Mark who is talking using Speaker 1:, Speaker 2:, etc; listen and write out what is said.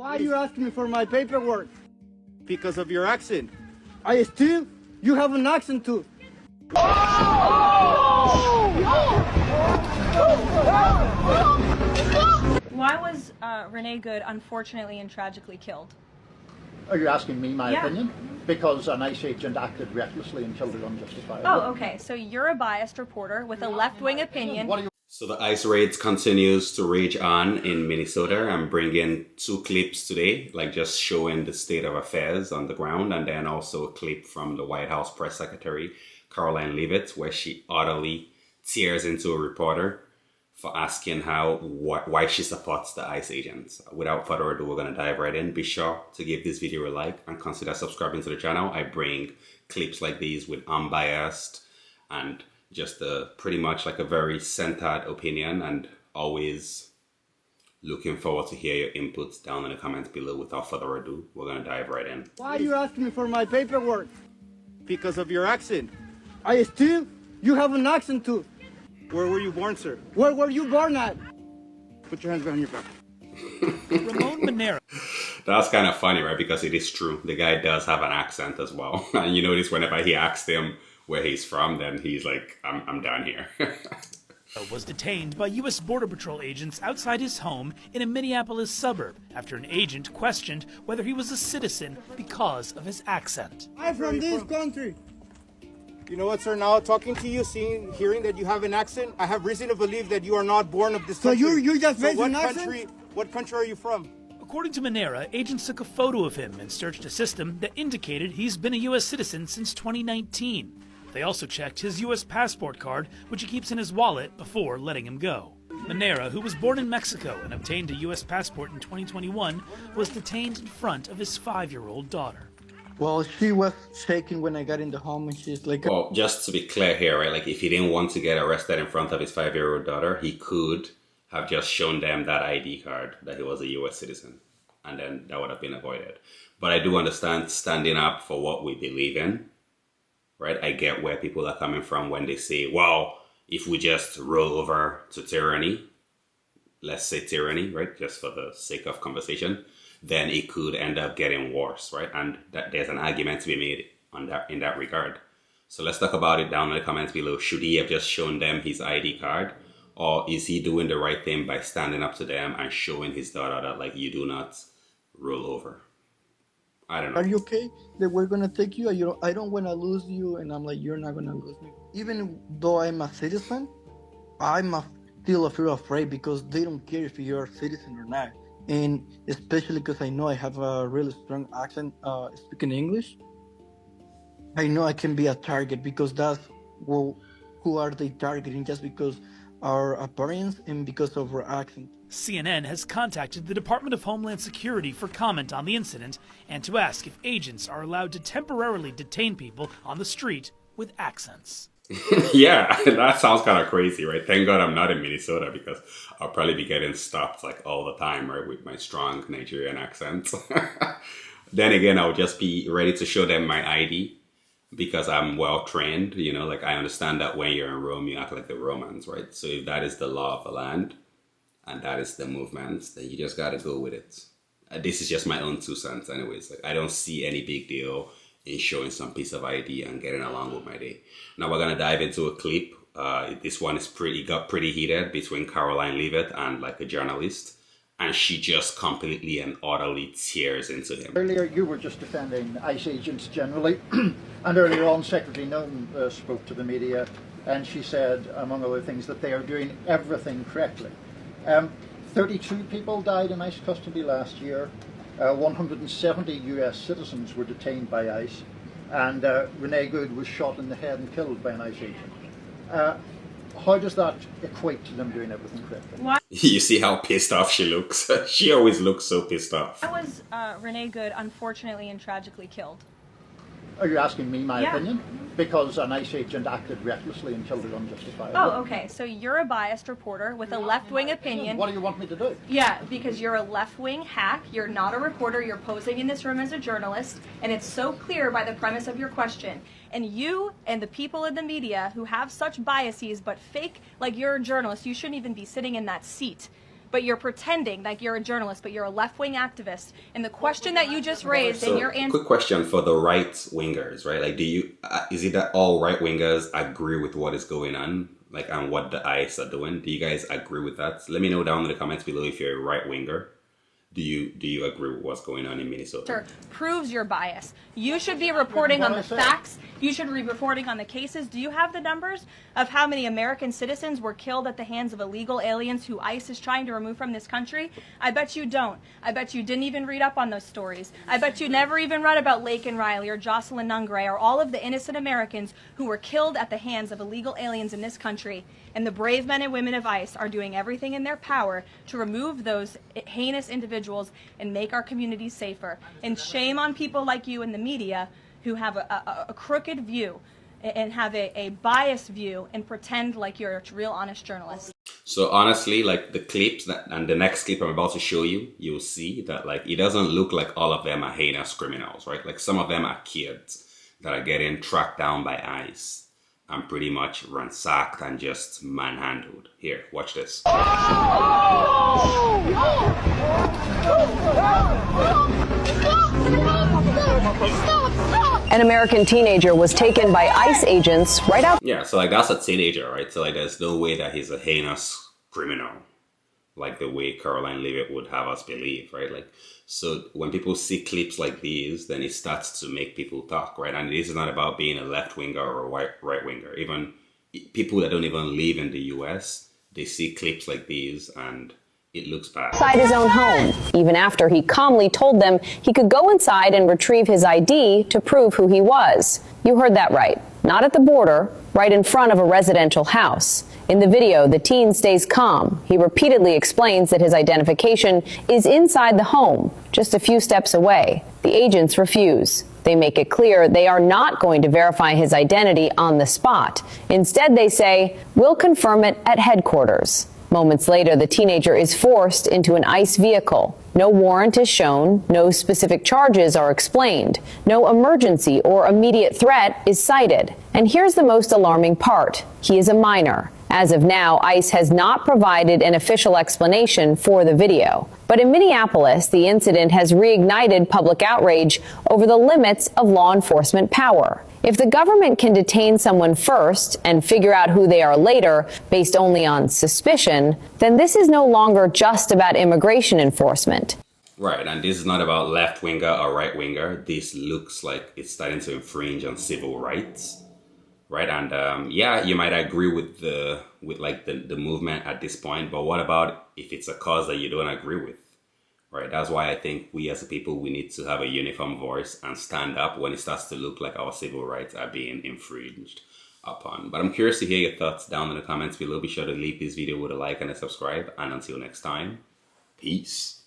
Speaker 1: Why are you asking me for my paperwork?
Speaker 2: Because of your accent.
Speaker 1: I steal? You have an accent too.
Speaker 3: Why was Renee Good unfortunately and tragically killed?
Speaker 4: Are you asking me my
Speaker 3: Yeah.
Speaker 4: opinion? Because an ICE agent acted recklessly and killed her unjustifiably.
Speaker 3: Oh, okay. So you're a biased reporter with a left-wing opinion.
Speaker 4: What are you
Speaker 5: So the ICE raids continues to rage on in Minnesota. I'm bringing two clips today, like just showing the state of affairs on the ground, and then also a clip from the White House press secretary, Caroline Leavitt, where she utterly tears into a reporter for asking why she supports the ICE agents. Without further ado, we're going to dive right in. Be sure to give this video a like and consider subscribing to the channel. I bring clips like these with unbiased and just pretty much like a very centered opinion, and always looking forward to hear your inputs down in the comments below. Without further ado, we're going to dive right in.
Speaker 1: Why are you asking me for my paperwork?
Speaker 2: Because of your accent.
Speaker 1: I steal? You have an accent too.
Speaker 2: Where were you born, sir?
Speaker 1: Where were you born at? Put your hands behind your back.
Speaker 6: Ramon Manera.
Speaker 5: That's kind of funny, right? Because it is true. The guy does have an accent as well. And you notice whenever he asked him where he's from, then he's like, I'm down here.
Speaker 6: Was detained by U.S. Border Patrol agents outside his home in a Minneapolis suburb after an agent questioned whether he was a citizen because of his accent.
Speaker 1: I'm from this country.
Speaker 2: You know what, sir? Now talking to you, hearing that you have an accent, I have reason to believe that you are not born of this
Speaker 1: So
Speaker 2: country.
Speaker 1: you just raised an accent?
Speaker 2: What country are you from?
Speaker 6: According to Manera, agents took a photo of him and searched a system that indicated he's been a U.S. citizen since 2019. They also checked his U.S. passport card, which he keeps in his wallet, before letting him go. Manera, who was born in Mexico and obtained a U.S. passport in 2021, was detained in front of his 5-year-old daughter.
Speaker 1: Well, she was shaking when I got in the home, and she's like,
Speaker 5: Well, just to be clear here, right? Like, if he didn't want to get arrested in front of his 5-year-old daughter, he could have just shown them that ID card that he was a U.S. citizen, and then that would have been avoided. But I do understand standing up for what we believe in, right? I get where people are coming from when they say, well, if we just roll over to tyranny, let's say tyranny, right? Just for the sake of conversation, then it could end up getting worse, right? And that there's an argument to be made on that in that regard. So let's talk about it down in the comments below. Should he have just shown them his ID card? Or is he doing the right thing by standing up to them and showing his daughter that, like, you do not roll over? I don't know.
Speaker 1: are you okay? That we're gonna take you? I don't want to lose you, and I'm like, you're not gonna lose me. Even though I'm a citizen, still feel afraid because they don't care if you're a citizen or not. And especially because I know I have a really strong accent speaking English. I know I can be a target because that's who are they targeting, just because our appearance and because of our accent.
Speaker 6: CNN has contacted the Department of Homeland Security for comment on the incident and to ask if agents are allowed to temporarily detain people on the street with accents.
Speaker 5: Yeah, that sounds kind of crazy, right? Thank God I'm not in Minnesota, because I'll probably be getting stopped like all the time, right? With my strong Nigerian accent. Then again, I'll just be ready to show them my ID because I'm well trained. You know, like, I understand that when you're in Rome, you act like the Romans, right? So if that is the law of the land and that is the movement, then you just got to go with it. This is just my own 2 cents anyways. Like, I don't see any big deal in showing some piece of ID and getting along with my day. Now we're gonna dive into a clip. This one is got pretty heated between Caroline Leavitt and like a journalist, and she just completely and utterly tears into him.
Speaker 4: Earlier, you were just defending ICE agents generally, and earlier on, Secretary Nunn spoke to the media, and she said, among other things, that they are doing everything correctly. 32 people died in ICE custody last year. 170 US citizens were detained by ICE, and Renee Good was shot in the head and killed by an ICE agent. How does that equate to them doing everything correctly?
Speaker 3: Why
Speaker 5: You see how pissed off she looks? She always looks so pissed off.
Speaker 3: was Renee Good unfortunately and tragically killed?
Speaker 4: Are you asking me my
Speaker 3: Yeah.
Speaker 4: opinion? Because an ICE agent acted recklessly and killed her unjustifiably.
Speaker 3: Oh, okay. So you're a biased reporter with a left-wing opinion.
Speaker 4: What do you want me to do?
Speaker 3: Yeah, because you're a left-wing hack. You're not a reporter. You're posing in this room as a journalist, and it's so clear by the premise of your question. And you and the people in the media who have such biases but fake like you're a journalist, you shouldn't even be sitting in that seat. but you're pretending like you're a journalist, but you're a left-wing activist. And the question that you just raised
Speaker 5: So,
Speaker 3: and your answer...
Speaker 5: quick question for the right-wingers, right? Like, is it that all right-wingers agree with what is going on, like, and what the ICE are doing? Do you guys agree with that? Let me know down in the comments below if you're a right-winger. Do you agree with what's going on in Minnesota?
Speaker 3: Proves your bias. You should be reporting on the facts. You should be reporting on the cases. Do you have the numbers of how many American citizens were killed at the hands of illegal aliens who ICE is trying to remove from this country? I bet you don't. I bet you didn't even read up on those stories. I bet you never even read about Laken Riley or Jocelyn Nungray or all of the innocent Americans who were killed at the hands of illegal aliens in this country. And the brave men and women of ICE are doing everything in their power to remove those heinous individuals and make our communities safer. And shame on people like you in the media who have a crooked view and have a biased view and pretend like you're a real honest journalist.
Speaker 5: So honestly, like the clips and the next clip I'm about to show you, you'll see that like it doesn't look like all of them are heinous criminals, right? Like some of them are kids that are getting tracked down by ICE and pretty much ransacked and just manhandled. Here, watch this.
Speaker 7: An American teenager was taken by ICE agents right out.
Speaker 5: Yeah, so like that's a teenager, right? So like there's no way that he's a heinous criminal, like the way Caroline Leavitt would have us believe, right? Like, so when people see clips like these, then it starts to make people talk, right? And this is not about being a left winger or a right winger. Even people that don't even live in the US, they see clips like these and it looks bad.
Speaker 7: Inside his own home, even after he calmly told them he could go inside and retrieve his ID to prove who he was. You heard that right. Not at the border, right in front of a residential house. In the video, the teen stays calm. He repeatedly explains that his identification is inside the home, just a few steps away. The agents refuse. They make it clear they are not going to verify his identity on the spot. Instead, they say, "We'll confirm it at headquarters." Moments later, the teenager is forced into an ICE vehicle. No warrant is shown, no specific charges are explained, no emergency or immediate threat is cited. And here's the most alarming part. He is a minor. As of now, ICE has not provided an official explanation for the video. But in Minneapolis, the incident has reignited public outrage over the limits of law enforcement power. If the government can detain someone first and figure out who they are later based only on suspicion, then this is no longer just about immigration enforcement.
Speaker 5: Right, and this is not about left winger or right winger. This looks like it's starting to infringe on civil rights, right? And yeah, you might agree with the movement at this point, but what about if it's a cause that you don't agree with? Right, that's why I think we as a people, we need to have a uniform voice and stand up when it starts to look like our civil rights are being infringed upon. But I'm curious to hear your thoughts down in the comments below. Be sure to leave this video with a like and a subscribe. And until next time, peace.